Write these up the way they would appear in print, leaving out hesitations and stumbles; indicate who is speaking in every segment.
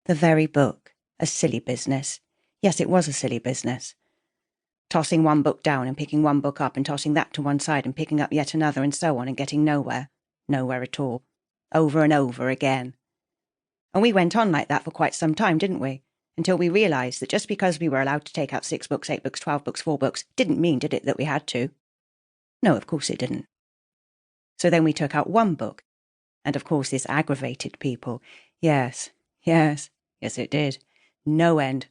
Speaker 1: The very book. A silly business. Yes, it was a silly business. Tossing one book down and picking one book up and tossing that to one side and picking up yet another and so on and getting nowhere. Nowhere at all. Over and over again. And we went on like that for quite some time, didn't we? Until we realised that just because we were allowed to take out 6 books, 8 books, 12 books, 4 books, didn't mean, did it, that we had to? No, of course it didn't. So then we took out 1 book. And of course this aggravated people. Yes, it did. No end.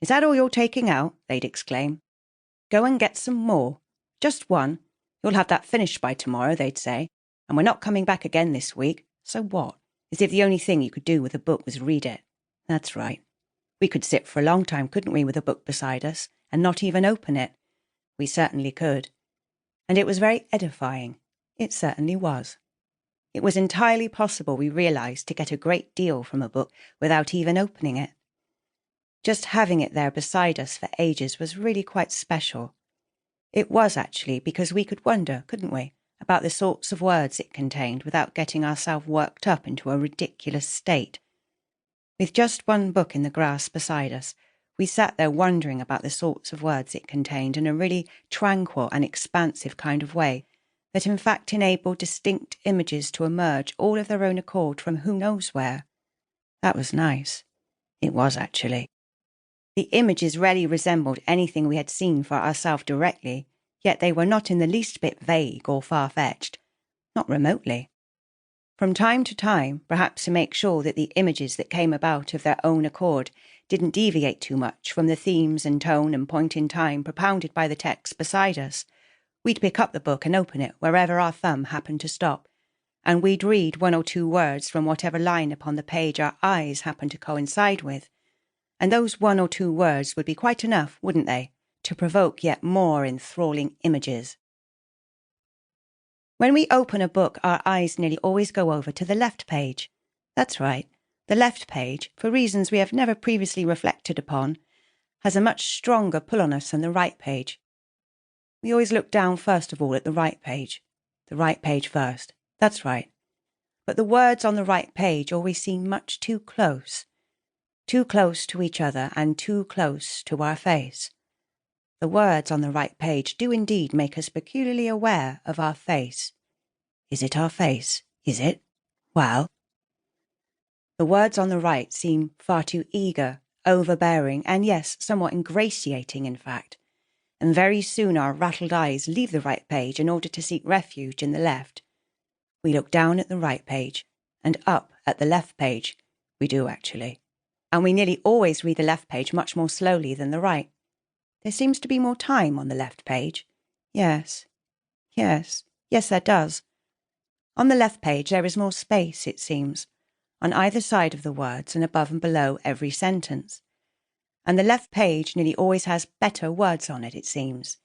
Speaker 1: Is that all you're taking out? They'd exclaim. Go and get some more. Just 1. You'll have that finished by tomorrow, they'd say. And we're not coming back again this week. So what? As if the only thing you could do with a book was read it. That's right. We could sit for a long time, couldn't we, with a book beside us, and not even open it? We certainly could. And it was very edifying. It certainly was. It was entirely possible, we realised, to get a great deal from a book without even opening it. Just having it there beside us for ages was really quite special. It was, actually, because we could wonder, couldn't we, about the sorts of words it contained without getting ourselves worked up into a ridiculous state. With just 1 book in the grass beside us, we sat there wondering about the sorts of words it contained in a really tranquil and expansive kind of way that in fact enabled distinct images to emerge all of their own accord from who knows where. That was nice. It was, actually. The images rarely resembled anything we had seen for ourselves directly, yet they were not in the least bit vague or far-fetched. Not remotely. From time to time, perhaps to make sure that the images that came about of their own accord didn't deviate too much from the themes and tone and point in time propounded by the text beside us, we'd pick up the book and open it wherever our thumb happened to stop, and we'd read 1 or 2 words from whatever line upon the page our eyes happened to coincide with. And those 1 or 2 words would be quite enough, wouldn't they, to provoke yet more enthralling images. When we open a book, our eyes nearly always go over to the left page. That's right, the left page, for reasons we have never previously reflected upon, has a much stronger pull on us than the right page. We always look down first of all at the right page. The right page first. That's right. But the words on the right page always seem much too close. Too close to each other and too close to our face. The words on the right page do indeed make us peculiarly aware of our face. Is it our face? Is it? Well. The words on the right seem far too eager, overbearing, and yes, somewhat ingratiating in fact. And very soon our rattled eyes leave the right page in order to seek refuge in the left. We look down at the right page, and up at the left page. We do, actually. And we nearly always read the left page much more slowly than the right. There seems to be more time on the left page. Yes, there does. On the left page there is more space, it seems, on either side of the words and above and below every sentence. And the left page nearly always has better words on it seems.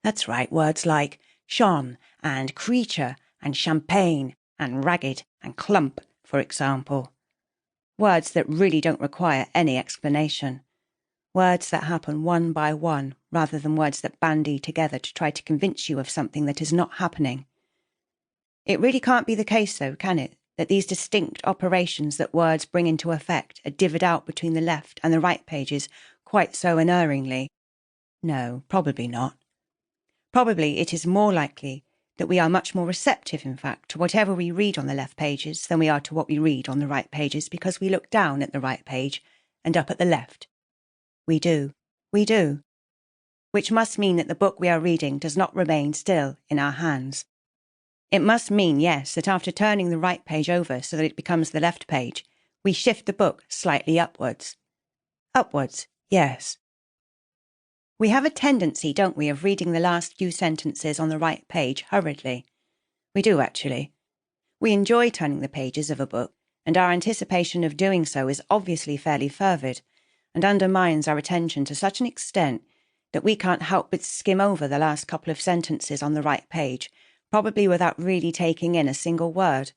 Speaker 1: That's right, words like shone and creature and champagne and ragged and clump, for example. Words that really don't require any explanation. Words that happen one by one, rather than words that bandy together to try to convince you of something that is not happening. It really can't be the case, though, can it, that these distinct operations that words bring into effect are divvied out between the left and the right pages quite so unerringly? No, probably not. Probably it is more likely that we are much more receptive, in fact, to whatever we read on the left pages than we are to what we read on the right pages, because we look down at the right page and up at the left. We do. Which must mean that the book we are reading does not remain still in our hands. It must mean, yes, that after turning the right page over so that it becomes the left page, we shift the book slightly upwards. Upwards, yes. We have a tendency, don't we, of reading the last few sentences on the right page hurriedly. We do, actually. We enjoy turning the pages of a book, and our anticipation of doing so is obviously fairly fervid, and undermines our attention to such an extent that we can't help but skim over the last couple of sentences on the right page, probably without really taking in a single word.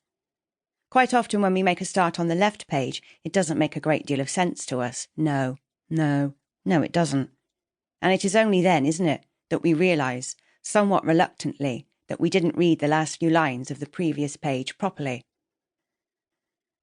Speaker 1: Quite often when we make a start on the left page, it doesn't make a great deal of sense to us. No, it doesn't. And it is only then, isn't it, that we realise, somewhat reluctantly, that we didn't read the last few lines of the previous page properly.